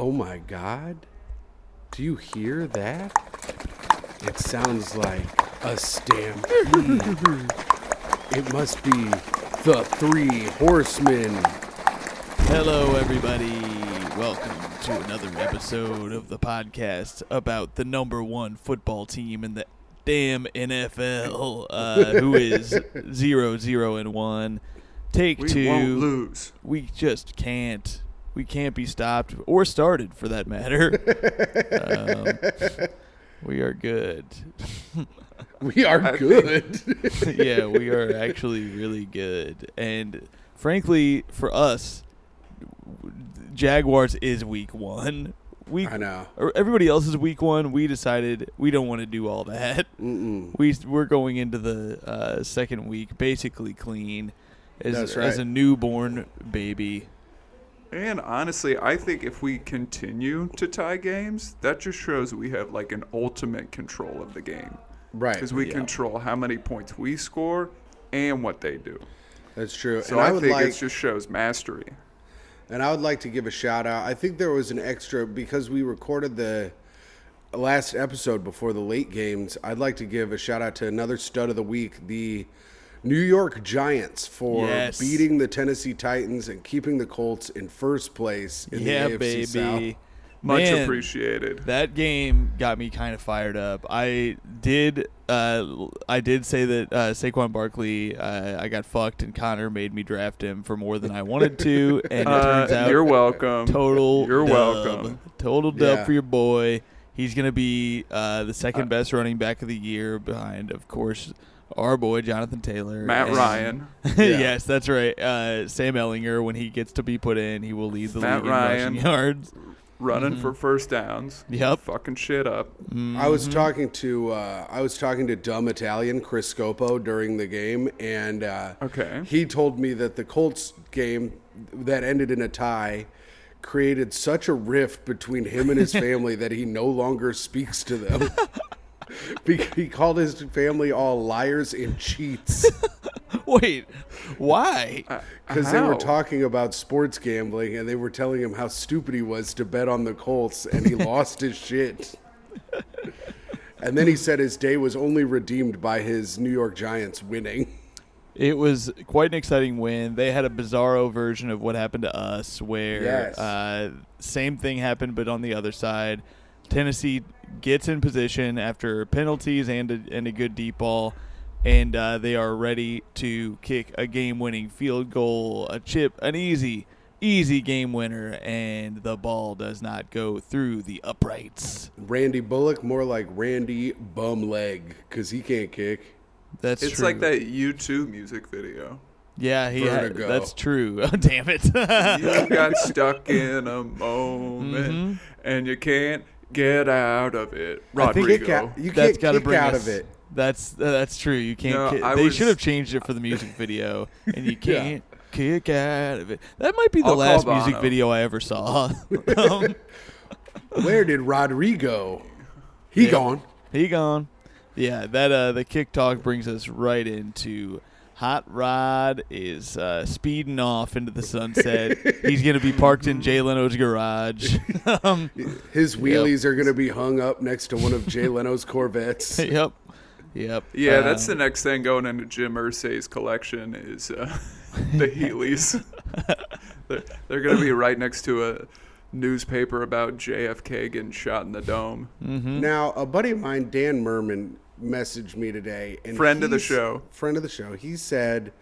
Oh my God. Do you hear that? It sounds like a stampede. It must be the Three Horsemen. Hello, everybody. Welcome to another episode of the podcast about the number one football team in the damn NFL, who is 0-0-1. Take two. We won't lose. We just can't. We can't be stopped or started, for that matter. We are good. We are good. Yeah, we are actually really good. And frankly, for us, Jaguars is week one. I know. Everybody else is week one. We decided we don't want to do all that. We're going into the second week basically clean as a newborn baby. And honestly, I think if we continue to tie games, that just shows we have like an ultimate control of the game. Right. Because we control how many points we score and what they do. That's true. So I think it just shows mastery. And I would like to give a shout out. I think there was an extra, because we recorded the last episode before the late games, I'd like to give a shout out to another stud of the week, the New York Giants, for beating the Tennessee Titans and keeping the Colts in first place in the AFC South. Much appreciated. That game got me kind of fired up. I did say that Saquon Barkley, I got fucked, and Connor made me draft him for more than I wanted to, and it turns out you're welcome. You're welcome. Total dub for your boy. He's gonna be the second best running back of the year, behind, of course, our boy Jonathan Taylor. Matt Ryan. Yes, that's right. Sam Ellinger, when he gets to be put in, he will lead the league in rushing yards. Running for first downs. Yep. Fucking shit up. I was talking to dumb Italian Chris Scopo during the game, and he told me that the Colts game that ended in a tie created such a rift between him and his family that he no longer speaks to them. He called his family all liars and cheats. Wait, why? Because they were talking about sports gambling, and they were telling him how stupid he was to bet on the Colts, and he lost his shit. And then he said his day was only redeemed by his New York Giants winning. It was quite an exciting win. They had a bizarro version of what happened to us, where same thing happened, but on the other side. Tennessee gets in position after penalties and a good deep ball, and they are ready to kick a game-winning field goal, a chip, an easy game winner, and the ball does not go through the uprights. Randy Bullock, more like Randy Bumleg, because he can't kick. It's true. Like that U2 music video. Yeah, that's true. Oh, damn it. You got stuck in a moment, and you can't get out of it. Rodrigo. You can't kick out of it. That's true. You can't. They should have changed it for the music video, and you can't kick out of it. That might be the last music video I ever saw. Where did Rodrigo? He gone. Yeah, that the kick talk brings us right into Hot Rod is speeding off into the sunset. He's going to be parked in Jay Leno's garage. His wheelies are going to be hung up next to one of Jay Leno's Corvettes. Yep. Yeah, that's the next thing going into Jim Irsay's collection is the Heelys. They're going to be right next to a newspaper about JFK getting shot in the dome. Now, a buddy of mine, Dan Merman, messaged me today. And friend of the show. He said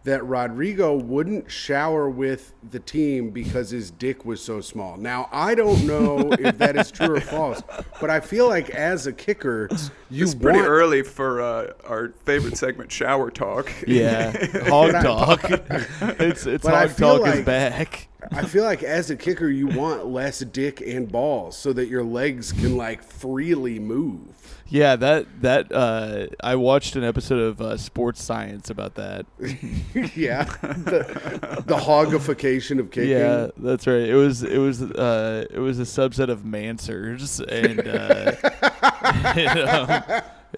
that Rodrigo wouldn't shower with the team because his dick was so small. Now, I don't know if that is true or false, but I feel like as a kicker, it's pretty early for our favorite segment, Shower Talk. Yeah, Hog Talk. It's Hog Talk is back. I feel like as a kicker, you want less dick and balls so that your legs can like freely move. Yeah, that I watched an episode of Sports Science about that. Yeah, the hogification of kicking. Yeah, that's right. It was a subset of Mansers, and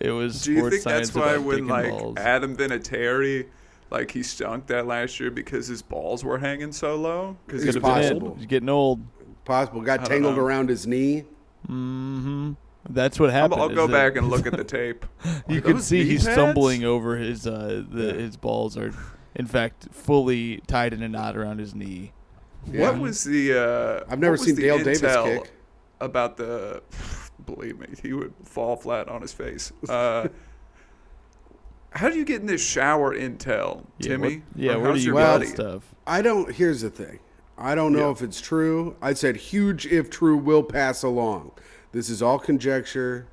it was. Do you Sports think Science that's why about when dick like and balls. Adam Vinatieri, like he stunk that last year because his balls were hanging so low? Because it's possible. He's getting old. Possible. Got tangled around his knee. Mm-hmm. That's what happened. I'll go back and look at the tape. You can see he's stumbling over his his balls are, in fact, fully tied in a knot around his knee. Yeah. What was the? I've never seen Dale Davis kick. About the, believe me, he would fall flat on his face. How do you get in this shower intel, Timmy? Where do you get stuff? I don't. Here's the thing. I don't know if it's true. I said huge if true will pass along. This is all conjecture.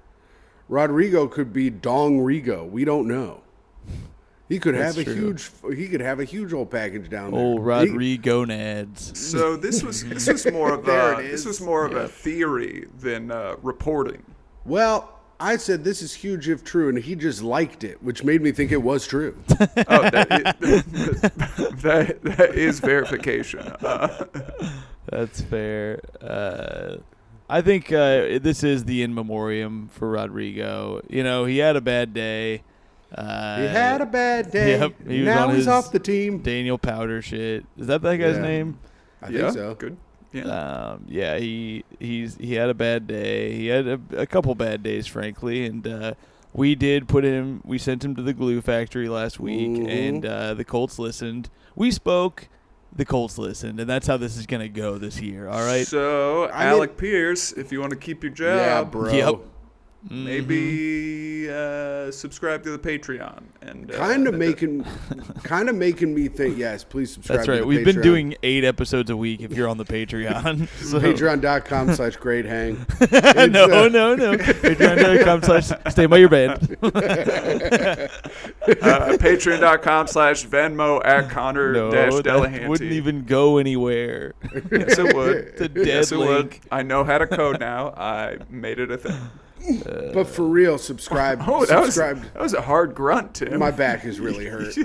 Rodrigo could be Dong Rigo. We don't know. He could have a huge. He could have a huge old package down there. Old Rodrigo nads. So this was more of a theory than reporting. Well, I said this is huge if true, and he just liked it, which made me think it was true. That is verification. That's fair. I think this is the in memoriam for Rodrigo. You know, he had a bad day. He had a bad day. Yep, now he's off the team. Daniel Powder shit. Is that guy's name? I think so. Good. Yeah. He had a bad day. He had a couple bad days, frankly, and we sent him to the glue factory last week, and the Colts listened. We spoke. The Colts listened, and that's how this is gonna go this year. All right. So Alec Pierce, if you want to keep your job, yeah, bro. Yep. Maybe subscribe to the Patreon and kind of making me think. Yes, please subscribe. That's right. To the We've Patreon. been doing 8 episodes a week. If you're on the Patreon, so. Patreon.com/greathang. No. Patreon.com/stay by your bed. Patreon.com/Venmo@Connor-Delahanty. Wouldn't even go anywhere. Yes, it would. It's a dead link. I know how to code now. I made it a thing. But for real, subscribe. That was a hard grunt, Tim. My back is really hurt.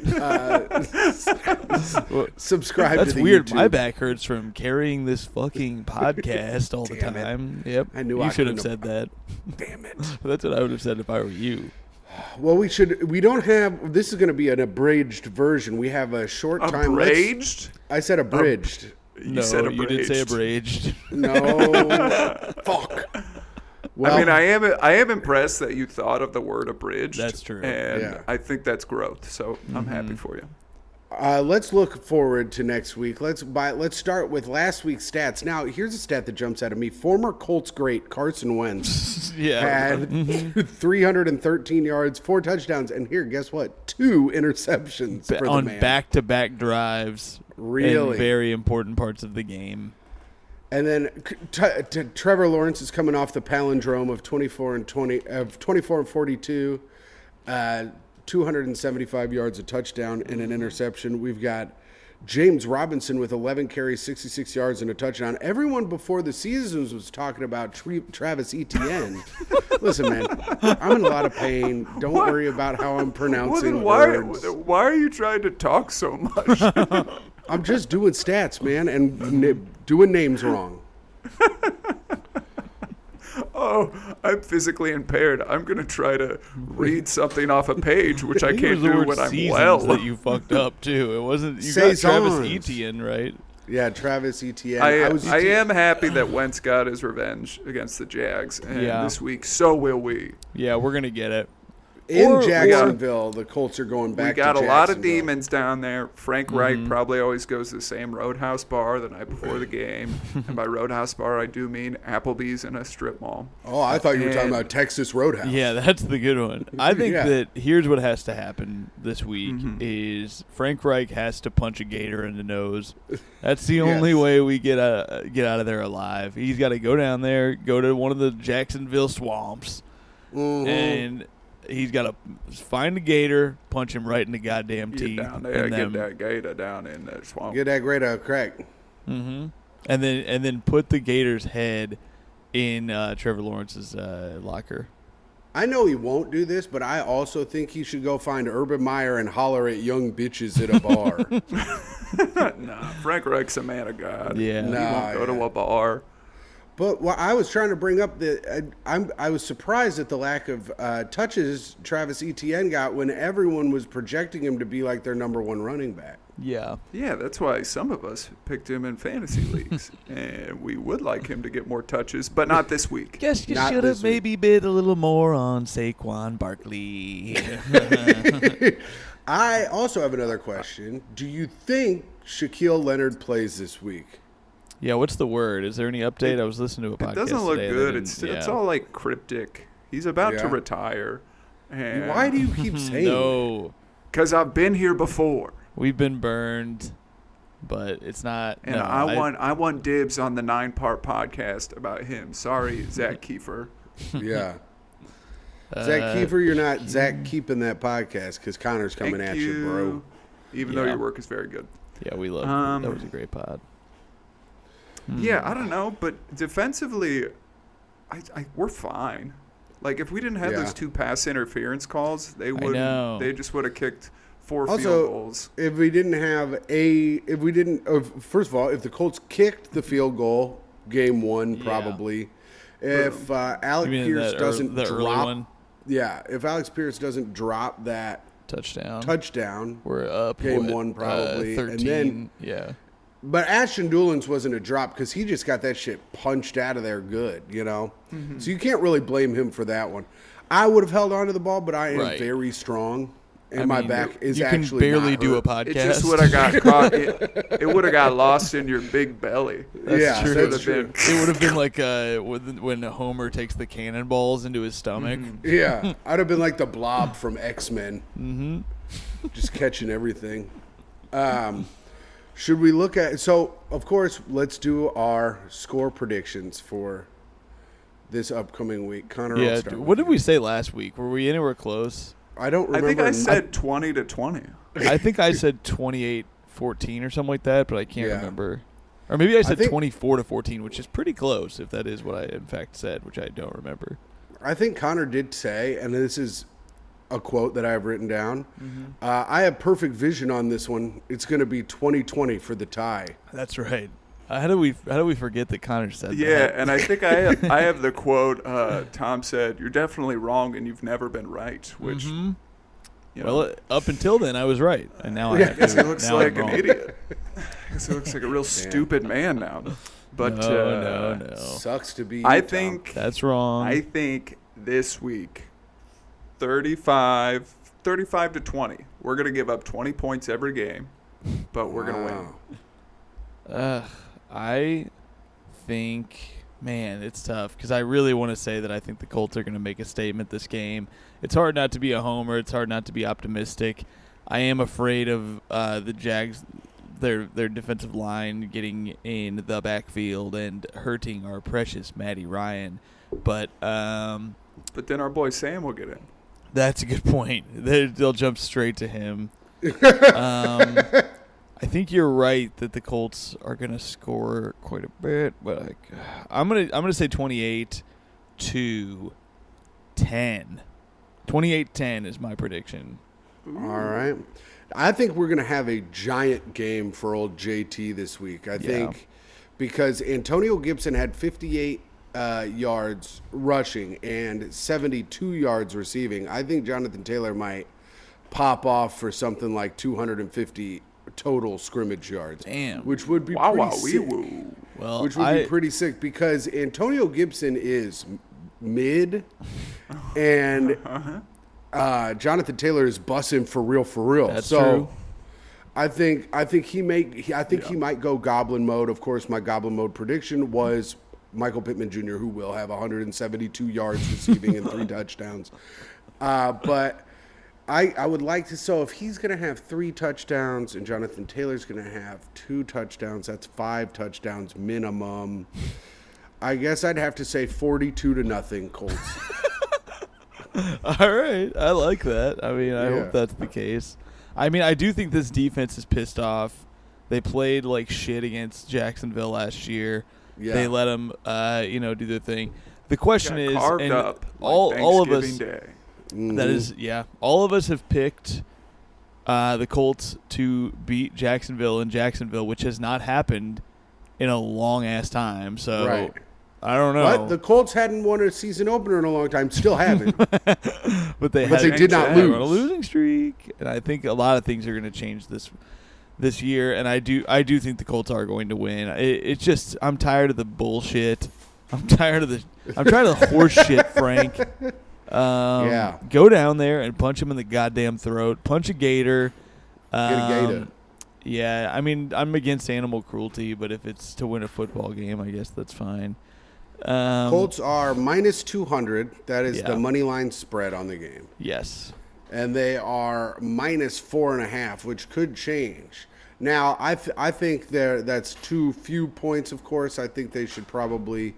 Subscribe. That's to the weird. YouTube. My back hurts from carrying this fucking podcast all the time. Yep. I knew you should have said that. Damn it. That's what I would have said if I were you. Well, we don't have. This is going to be an abridged version. We have a short time. Abridged? I said abridged. You said abridged. You did say abridged. No. Fuck. Well, I mean, I am impressed that you thought of the word abridged. That's true. And I think that's growth. So I'm happy for you. Let's look forward to next week. Let's start with last week's stats. Now, here's a stat that jumps out at me. Former Colts great Carson Wentz had 313 yards, 4 touchdowns, and here, guess what? 2 interceptions for the on man. back-to-back drives. Really, in very important parts of the game. And then Trevor Lawrence is coming off the palindrome of 24 and 42, 275 yards, a touchdown, and an interception. We've got James Robinson with 11 carries, 66 yards, and a touchdown. Everyone before the season was talking about Travis Etienne. Listen, man, I'm in a lot of pain. Don't worry about how I'm pronouncing words. Why are you trying to talk so much? I'm just doing stats, man, and doing names wrong. Oh, I'm physically impaired. I'm going to try to read something off a page, which I can't do when I'm well. That you fucked up, too. It wasn't you got Travis Etienne, right? Yeah, Travis Etienne. I am happy that Wentz got his revenge against the Jags, and this week, so will we. Yeah, we're going to get it. In Jacksonville, the Colts are going back to Jacksonville. We got a lot of demons down there. Frank Reich probably always goes to the same Roadhouse bar the night before the game. And by Roadhouse bar, I do mean Applebee's in a strip mall. Oh, I thought you were talking about Texas Roadhouse. Yeah, that's the good one. I think that here's what has to happen this week is Frank Reich has to punch a gator in the nose. That's the only way we get out of there alive. He's got to go down there, go to one of the Jacksonville swamps, and he's got to find a gator, punch him right in the goddamn teeth. Down there, get that gator down in that swamp. Get that gator crack. And then put the gator's head in Trevor Lawrence's locker. I know he won't do this, but I also think he should go find Urban Meyer and holler at young bitches at a bar. Nah, Frank Reich's a man of God. Yeah, he won't go to a bar. But what I was trying to bring up, I was surprised at the lack of touches Travis Etienne got when everyone was projecting him to be like their number 1 running back. Yeah. Yeah, that's why some of us picked him in fantasy leagues. And we would like him to get more touches, but not this week. Guess you should have maybe bid a little more on Saquon Barkley. I also have another question. Do you think Shaquille Leonard plays this week? Yeah, what's the word? Is there any update? I was listening to a podcast. It doesn't look today good. It's all like cryptic. He's about to retire. And why do you keep saying no? Because I've been here before. We've been burned, but it's not. And no, I want dibs on the 9-part podcast about him. Sorry, Zach Kiefer. Yeah. Zach Kiefer, you're not Zach keeping that podcast because Connor's coming at you, bro. Even though your work is very good. Yeah, we love it. That was a great pod. Yeah, I don't know, but defensively, we're fine. Like if we didn't have those 2 pass interference calls, they just would have kicked 4 field goals. If we didn't first of all, if the Colts kicked the field goal, game 1 probably. If Alec Pierce doesn't drop, if Alex Pierce doesn't drop that touchdown, we're up game 1 probably, 13, and then But Ashton Dulins wasn't a drop because he just got that shit punched out of there good, you know? Mm-hmm. So you can't really blame him for that one. I would have held on to the ball, but I am very strong, and my back is actually you can barely not do hurt. a podcast. It just would have got caught. It would have got lost in your big belly. That's true. That's true. It would have been like when Homer takes the cannonballs into his stomach. Mm-hmm. Yeah. I'd have been like the Blob from X-Men. Mm-hmm. Just catching everything. Should we look at – so, of course, let's do our score predictions for this upcoming week. Connor, I'll start what did we say last week? Were we anywhere close? I don't remember. I think I said 20-20. I think I said 28-14 or something like that, but I can't remember. Or maybe I said 24-14, which is pretty close if that is what I, in fact, said, which I don't remember. I think Connor did say, and this is – a quote that I have written down. Mm-hmm. I have perfect vision on this one. It's going to be 20-20 for the tie. That's right. How do we forget that Connor said that? Yeah, and I think I have the quote. Tom said, "You're definitely wrong, and you've never been right." Which, well, up until then, I was right, and now I have to. He looks like an idiot. He looks like a real stupid man now. But no. Sucks to be. I think that's wrong. I think this week. 35-20. We're going to give up 20 points every game, but we're going to win. I think, man, it's tough because I really want to say that I think the Colts are going to make a statement this game. It's hard not to be a homer. It's hard not to be optimistic. I am afraid of the Jags, their defensive line getting in the backfield and hurting our precious Matty Ryan. But then our boy Sam will get in. That's a good point. They'll jump straight to him. I think you're right that the Colts are going to score quite a bit, but I'm gonna say 28-10. 28-10 is my prediction. All right. I think we're going to have a giant game for old JT this week. I think because Antonio Gibson had 58 yards rushing and 72 yards receiving. I think Jonathan Taylor might pop off for something like 250 total scrimmage yards. Damn. Which would be pretty sick. Well, which would be pretty sick because Antonio Gibson is mid and Jonathan Taylor is bussing for real. That's true. I think he might go goblin mode. Of course, my goblin mode prediction was Michael Pittman Jr., who will have 172 yards receiving and 3 touchdowns. But I would like to – so if he's going to have 3 touchdowns and Jonathan Taylor's going to have 2 touchdowns, that's 5 touchdowns minimum. I guess I'd have to say 42-0 Colts. All right. I like that. I mean, I hope that's the case. I mean, I do think this defense is pissed off. They played like shit against Jacksonville last year. Yeah. They let them, do their thing. The question is, and up all of us, Day. That is, all of us have picked the Colts to beat Jacksonville in Jacksonville, which has not happened in a long ass time. So I don't know. But the Colts hadn't won a season opener in a long time. Still haven't. but they did not lose. On a losing streak, and I think a lot of things are going to change this year, and I do think the Colts are going to win. It's just I'm tired of the bullshit. I'm tired of the horse shit, Frank. Go down there and punch him in the goddamn throat. Punch a gator. Get a gator. Yeah, I mean, I'm against animal cruelty, but if it's to win a football game, I guess that's fine. Colts are minus 200. That is the money line spread on the game. Yes. And they are minus 4.5, which could change. Now, I think that's too few points, of course. I think they should probably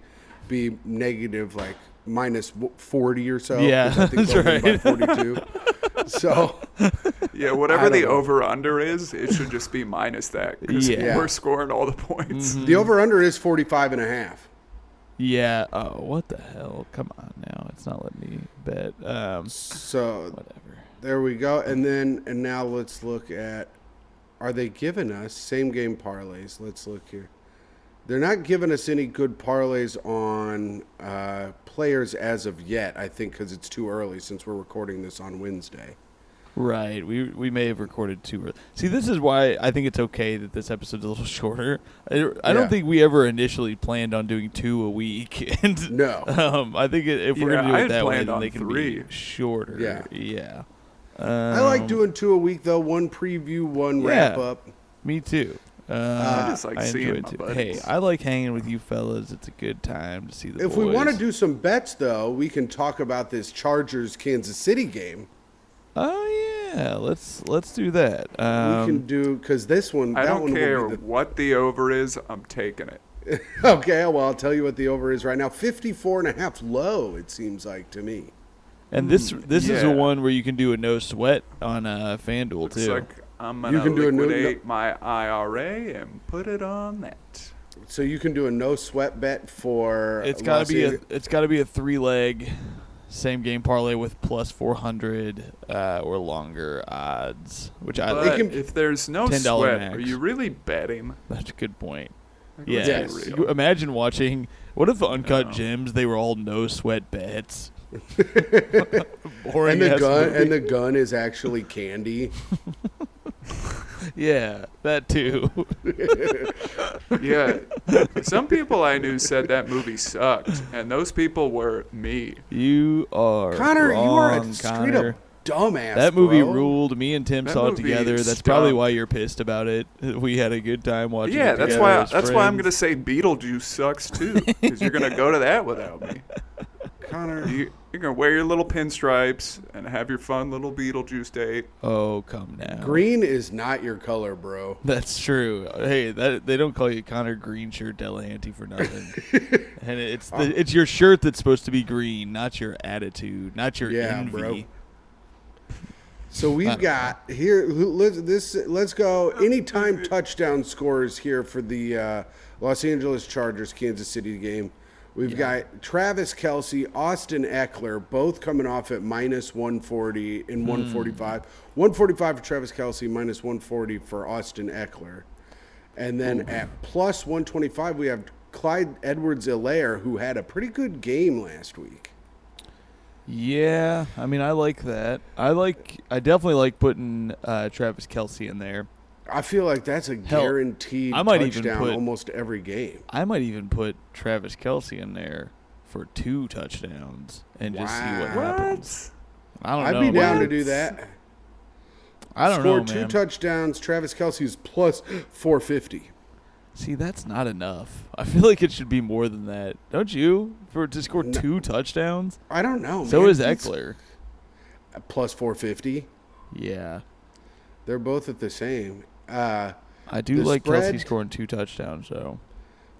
be negative, like minus 40 or so. Yeah, I think that's right. By 42. So, yeah, whatever the over-under is, it should just be minus that. Because we're scoring all the points. The over-under is 45.5. Yeah. Oh, what the hell? Come on now. It's not letting me bet. So, whatever. There we go. And now let's look at, are they giving us same-game parlays? Let's look here. They're not giving us any good parlays on players as of yet, I think, because it's too early since we're recording this on Wednesday. Right. We may have recorded too early. See, this is why I think it's okay that this episode's a little shorter. I don't think we ever initially planned on doing 2 a week. And, no. I think if we're going to do it that way, then they can 3. be shorter. Yeah. I like doing 2 a week, though. One preview, one wrap-up. Me too. I just like seeing my buddies. Hey, I like hanging with you fellas. It's a good time to see the boys. If we want to do some bets, though, we can talk about this Chargers-Kansas City game. Oh, yeah. Let's do that. We can do, because this one, I don't care what the over is. I'm taking it. Okay, well, I'll tell you what the over is right now. 54.5 low, it seems like to me. And this is a one where you can do a no sweat on FanDuel, Looks too. like I'm going to liquidate my IRA and put it on that. So you can do a no sweat bet for it's got to be a 3-leg same game parlay with plus 400 or longer odds, which if there's no sweat, max. Are you really betting? That's a good point. Yes. You imagine watching. What if Uncut Gems? They were all no sweat bets. Boring. And the gun is actually candy. Yeah, that too. Yeah. Some people I knew said that movie sucked, and those people were me. You are Connor, wrong, you are a straight up dumbass. That movie bro. Ruled. Me and Tim saw it together. That's probably why you're pissed about it. We had a good time watching it together. Yeah, that's why I'm going to say Beetlejuice sucks too, because you're going to go to that without me. Connor, you're going to wear your little pinstripes and have your fun little Beetlejuice date. Oh, come now. Green is not your color, bro. That's true. Hey, they don't call you Connor Green Shirt Delahanty for nothing. And it's your shirt that's supposed to be green, not your attitude, not your envy. Bro. So we've got here. Let's go. Anytime touchdown scores here for the Los Angeles Chargers Kansas City game. We've got Travis Kelce, Austin Eckler, both coming off at minus 140 and 145. 145 for Travis Kelce, minus 140 for Austin Eckler. And then at plus 125, we have Clyde Edwards-Helaire, who had a pretty good game last week. Yeah, I mean, I like that. I definitely like putting Travis Kelce in there. I feel like that's a guaranteed touchdown almost every game. I might even put Travis Kelce in there for 2 touchdowns and just see what happens. I don't know. I'd be down to do that. I don't know, man. Score 2 touchdowns. Travis Kelce's plus 450. See, that's not enough. I feel like it should be more than that. Don't you? To score 2 touchdowns? I don't know, So is Eckler. Plus 450. Yeah. They're both at the same. I do like Kelce scoring 2 touchdowns, though.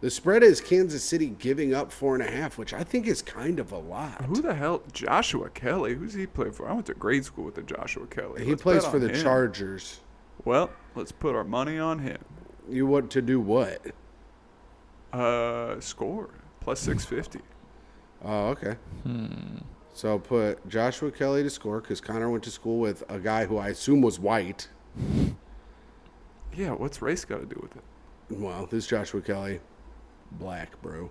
The spread is Kansas City giving up 4.5, which I think is kind of a lot. Who the hell? Joshua Kelly. Who's he play for? I went to grade school with the Joshua Kelly. He plays for the Chargers. Well, let's put our money on him. You want to do what? Score. Plus 650. Oh, okay. So I'll put Joshua Kelly to score because Connor went to school with a guy who I assume was white. Yeah, what's race got to do with it? Well, this Joshua Kelly, black, bro.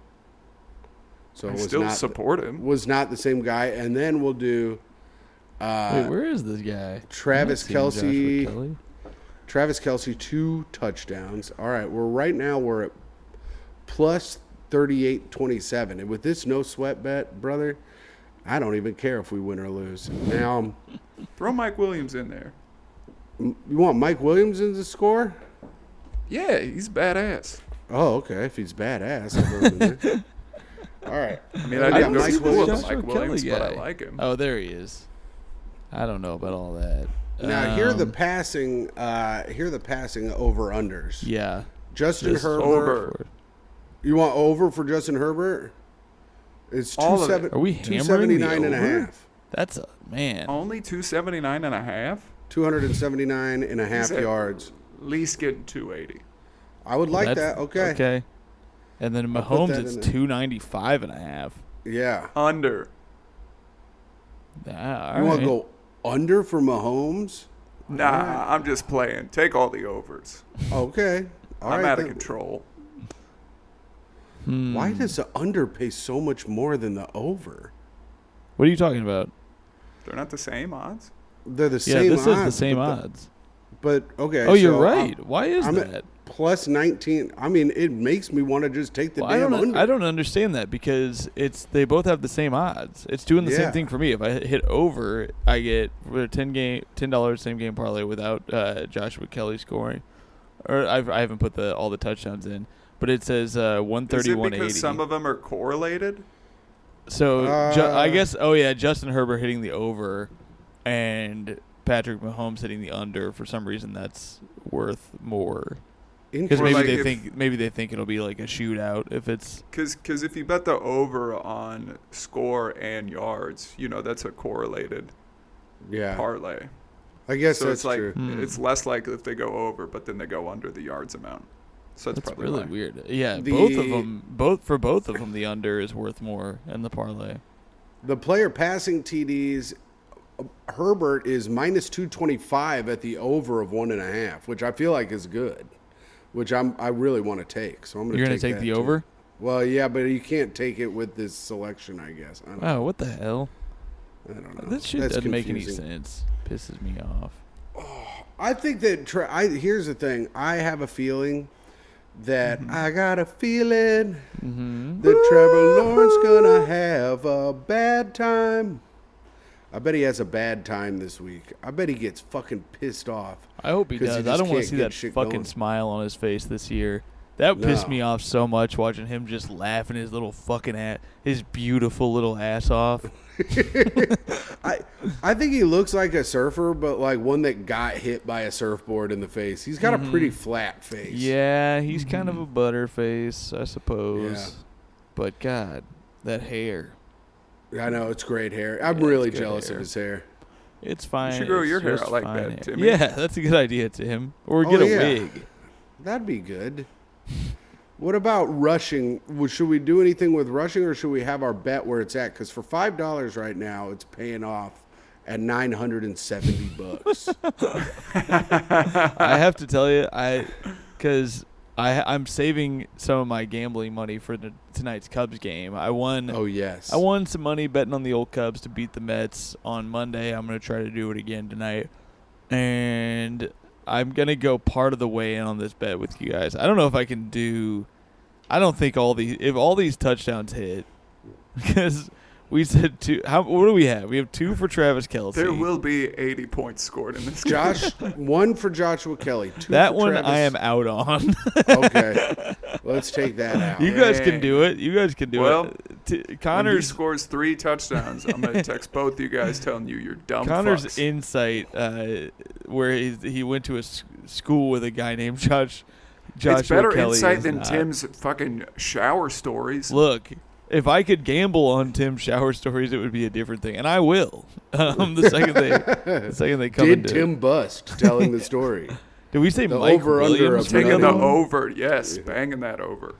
So I still support him. Was not the same guy. And then we'll do wait, where is this guy? Travis Kelce. Travis Kelce, 2 touchdowns. All right, we're at plus 38-27. And with this no sweat bet, brother, I don't even care if we win or lose. Now, throw Mike Williams in there. You want Mike Williams in the score? Yeah, he's badass. Oh, okay. If he's badass, I'll throw him in there. All right. I mean, I didn't go to school with Joshua Mike Williams, Kelly but I guy. like him. Oh, there he is. I don't know about all that. Now, here are the passing over-unders. Yeah. Justin Just Herbert. Over. You want over for Justin Herbert? It's All of it. Are we hammering the 279 and a over? half. That's a man. Only 279 and a half? 279 and a half He's yards. At least getting 280. I would like that. Okay. Okay. And then I'll put Mahomes, that it's in there. 295 and a half. Yeah. Under. Ah, You all want to right. go under for Mahomes? Nah, Alright. I'm just playing. Take all the overs. Okay. All I'm right, out of then. control. Why does the under pay so much more than the over? What are you talking about? They're not the same odds? They're the Yeah, same this odds. is the same but odds. But, okay. Oh, you're so right. Why is I'm that? at plus 19. I mean, it makes me want to just take the Well, damn under. I don't understand that because they both have the same odds. It's doing the Yeah. same thing for me. If I hit over, I get for a $10 same game parlay without Joshua Kelly scoring. Or I haven't put all the touchdowns in, but it says 130, Is it 180. because some of them are correlated? So I guess Justin Herbert hitting the over and Patrick Mahomes hitting the under. For some reason, that's worth more. Because Or maybe they think it'll be like a shootout if it's Because if you bet the over on score and yards, that's a correlated Yeah. parlay. I guess So that's it's like true. it's less likely if they go over, but then they go under the yards amount. So that's probably really why. weird. Yeah, The- both of them, the under is worth more in the parlay. The player passing TDs, Herbert is minus 225 at the over of 1.5, which I feel like is good, which I really want to take. So I'm going to You're take gonna take that the too. over? Well, yeah, but you can't take it with this selection, I guess. I don't know. Oh, what the hell? I don't know. This shit That's doesn't make any confusing. sense. Pisses me off. I think that here's the thing. I have a feeling that I got a feeling that Trevor Lawrence gonna have a bad time. I bet he has a bad time this week. I bet he gets fucking pissed off. I hope he 'Cause does. he I just don't want can't to see get that shit fucking going. smile smile on his face this year. That pissed No. me off so much watching him just laughing his little fucking his beautiful little ass off. I think he looks like a surfer, but like one that got hit by a surfboard in the face. He's got a pretty flat face. Yeah, he's kind of a butterface, I suppose. Yeah. But God, that hair. I know, it's great hair. I'm Yeah, really it's good jealous hair. of his hair. It's fine. should grow It's your hair just out like fine that, hair. Timmy. Yeah, that's a good idea, Tim. Or Oh, get a yeah. wig. That'd be good. What about rushing? Should we do anything with rushing, or should we have our bet where it's at? Because for $5 right now, it's paying off at $970. I have to tell you, because I'm saving some of my gambling money for tonight's Cubs game. I won. Oh yes. I won some money betting on the old Cubs to beat the Mets on Monday. I'm gonna try to do it again tonight, and I'm gonna go part of the way in on this bet with you guys. I don't know if I can do. I don't think if all these touchdowns hit, because we said two. What do we have? We have 2 for Travis Kelce. There will be 80 points scored in this game. One for Joshua Kelly. 2 that for one Travis. I am out on. Okay, let's take that out. You guys can do it. You guys can do Well, it. When he Connor's scores 3 touchdowns, I'm going to text both you guys telling you you're dumb Connor's fucks. insight, where he went to a school with a guy named Joshua It's better Kelly insight is than not. Tim's fucking shower stories. Look, if I could gamble on Tim's shower stories, it would be a different thing, and I will. The second they come Did into Tim bust telling the story? Did we say the Mike over-under Williams? of Taking the Another one? over, yes, banging that over.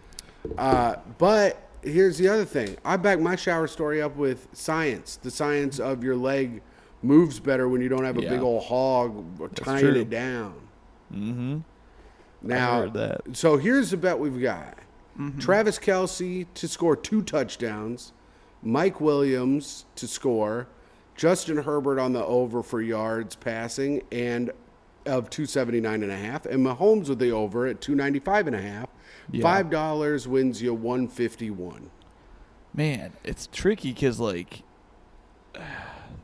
But here's the other thing. I back my shower story up with science. The science of your leg moves better when you don't have a Yeah. big old hog tying true. it down. Mm-hmm. Now, I heard that. so here's the bet we've got. Travis Kelce to score 2 touchdowns. Mike Williams to score. Justin Herbert on the over for yards passing. And of 279.5, and Mahomes with the over at 295.5. Yeah. $5 wins you 151. Man, it's tricky because like.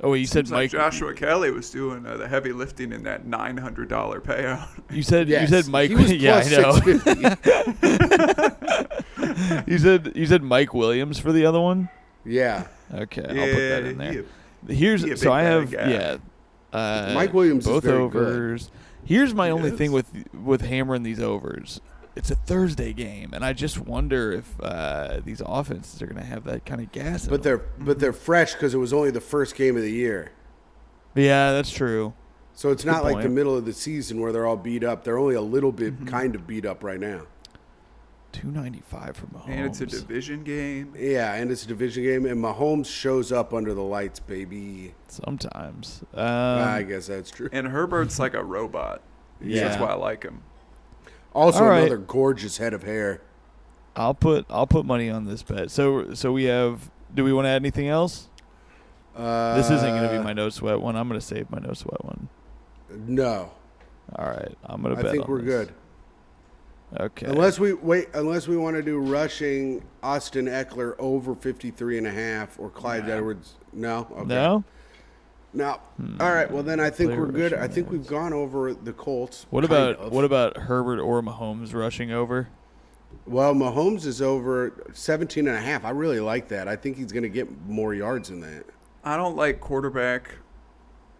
Oh, you said Mike. Like Joshua Kelly was doing the heavy lifting in that $900 payout. You said Mike. He was yeah, plus I know. 650. you said Mike Williams for the other one. Yeah. Okay, I'll put that in there. I have Mike Williams both is very overs. Good. Here's my only thing with hammering these overs. It's a Thursday game, and I just wonder if these offenses are going to have that kind of gas. But they're fresh because it was only the first game of the year. Yeah, that's true. So it's not like the middle of the season where they're all beat up. They're only a little bit kind of beat up right now. 295 for Mahomes. And it's a division game. Yeah, and it's a division game, and Mahomes shows up under the lights, baby. Sometimes. I guess that's true. And Herbert's like a robot. Yeah. That's why I like him. Also, another gorgeous head of hair. I'll put money on this bet. So we have. Do we want to add anything else? This isn't going to be my no sweat one. I'm going to save my no sweat one. No. All right, I'm going to bet. I think we're this. good. Okay. Unless we want to do rushing Austin Eckler over 53.5 or Clyde Edwards. No. Okay. No. No. All right. Well, then I think we're good. I think we've gone over the Colts. What about Herbert or Mahomes rushing over? Well, Mahomes is over 17.5. I really like that. I think he's going to get more yards than that. I don't like quarterback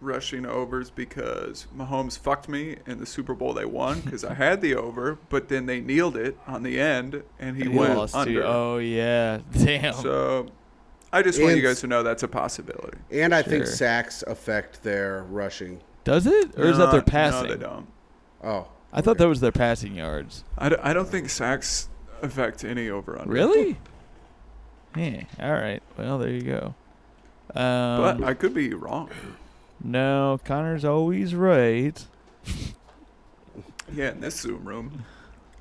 rushing overs because Mahomes fucked me in the Super Bowl they won because I had the over, but then they kneeled it on the end and he went lost under. Oh yeah, damn. So I just want you guys to know that's a possibility. And I think sacks affect their rushing. Does it, or is that their passing? No, they don't. Oh, I thought that was their passing yards. I don't think sacks affect any over under. Really? Yeah. All right. Well, there you go. But I could be wrong. No, Connor's always right. Yeah, in this Zoom room.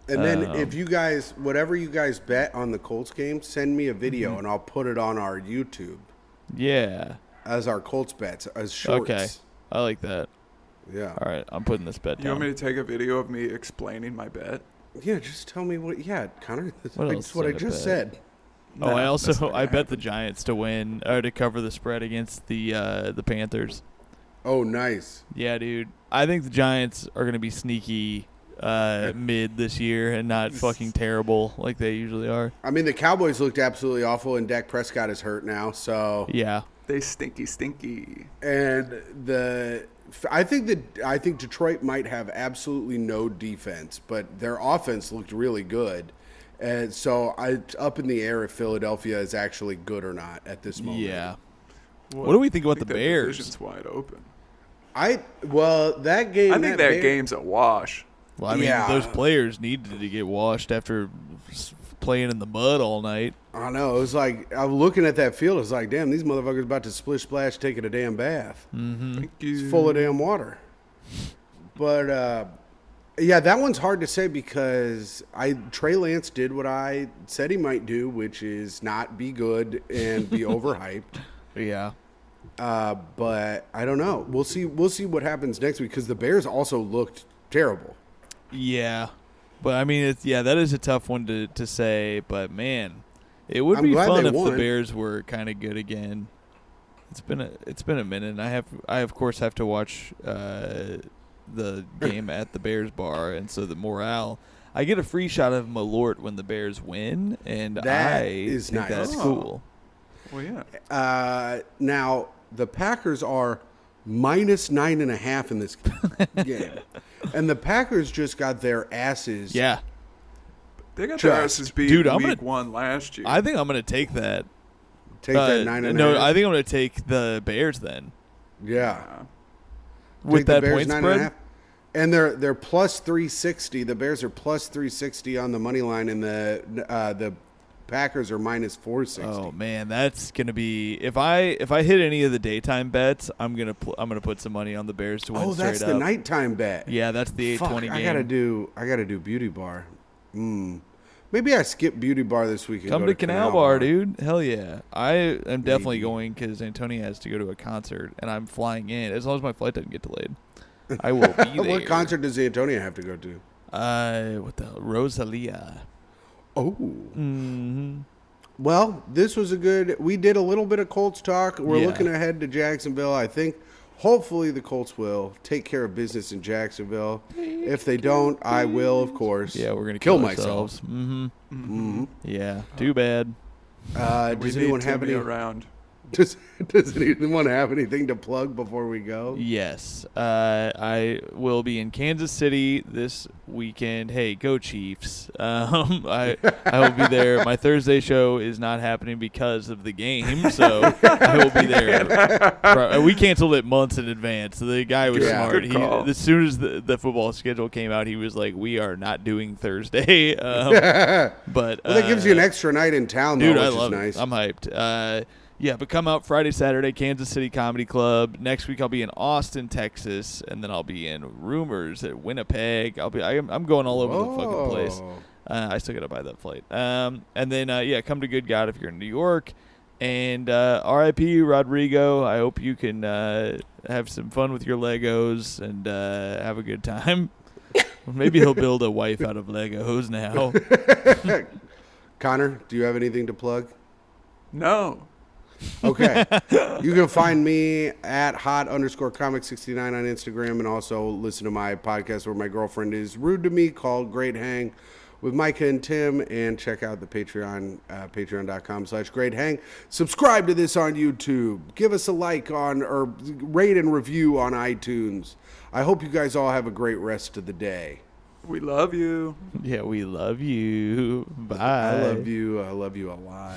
And then if you guys, whatever you guys bet on the Colts game, send me a video and I'll put it on our YouTube. Yeah. As our Colts bets, as shorts. Okay. I like that. Yeah. All right. I'm putting this bet down. You want me to take a video of me explaining my bet? Yeah, just tell me what. Yeah, Connor. That's what I just said. Oh, I bet the Giants to win or to cover the spread against the Panthers. Oh, nice. Yeah, dude. I think the Giants are going to be sneaky mid this year and not fucking terrible like they usually are. I mean, the Cowboys looked absolutely awful, and Dak Prescott is hurt now. So yeah, they stinky. And I think Detroit might have absolutely no defense, but their offense looked really good. And so it's up in the air if Philadelphia is actually good or not at this moment. Yeah. What do we think about the Bears? Division's wide open. That game. I think that game's a wash. Well, I mean, those players needed to get washed after playing in the mud all night. I know. It was like, I was looking at that field. It's like, damn, these motherfuckers about to splish splash taking a damn bath. Mm-hmm. Thank you. It's full of damn water. But, yeah, that one's hard to say because Trey Lance did what I said he might do, which is not be good and be overhyped. Yeah. But I don't know. We'll see what happens next week because the Bears also looked terrible. Yeah. But, I mean, that is a tough one to say. But, man, it would be fun if the Bears were kind of good again. It's been a minute. And I of course have to watch the game at the Bears bar, and so the morale. I get a free shot of Malort when the Bears win, and that is think nice. That's cool. Well, yeah. Now the Packers are minus 9.5 in this game, and the Packers just got their asses. Yeah, they got their asses beat week 1 last year. I think I'm going to take that. Take that 9.5. No, I think I'm going to take the Bears then. Yeah. With that point spread, and they're plus 360. The Bears are plus 360 on the money line, and the Packers are minus 460. Oh man, that's gonna be if I hit any of the daytime bets, I'm gonna put some money on the Bears to win. Oh, that's the nighttime bet. Yeah, that's the 8:20 game. I gotta do Beauty Bar. Maybe I skip Beauty Bar this week. Come to Canal Bar, dude. Hell yeah. I am definitely going because Antonio has to go to a concert, and I'm flying in as long as my flight doesn't get delayed. I will be there. What concert does Antonio have to go to? What the hell? Rosalia. Oh. Mm-hmm. Well, this was we did a little bit of Colts talk. We're looking ahead to Jacksonville. I think hopefully the Colts will take care of business in Jacksonville. If they don't, I will, of course. Yeah, we're going to kill myself. Mm-hmm. Mm-hmm. Yeah, too bad. Does anyone have any around? Does anyone have anything to plug before we go? Yes. I will be in Kansas City this weekend. Hey, go Chiefs. I will be there. My Thursday show is not happening because of the game, so I will be there. We canceled it months in advance. The guy was smart. As soon as the football schedule came out, he was like, we are not doing Thursday. But that gives you an extra night in town, dude, though, which I love is nice. it. I'm hyped. Yeah, but come out Friday, Saturday, Kansas City Comedy Club. Next week I'll be in Austin, Texas, and then I'll be in Rumors at Winnipeg. I'm going all over the fucking place. I still gotta buy that flight. And then come to Good God if you're in New York. And R.I.P. Rodrigo. I hope you can have some fun with your Legos and have a good time. Maybe he'll build a wife out of Legos now. Connor, do you have anything to plug? No. Okay. You can find me at hot_comic69 on Instagram, and also listen to my podcast where my girlfriend is rude to me, called Great Hang with Micah and Tim, and check out the Patreon, patreon.com/Great Hang. Subscribe to this on YouTube. Give us a like or rate and review on iTunes. I hope you guys all have a great rest of the day. We love you. Yeah, we love you. Bye. I love you. I love you a lot.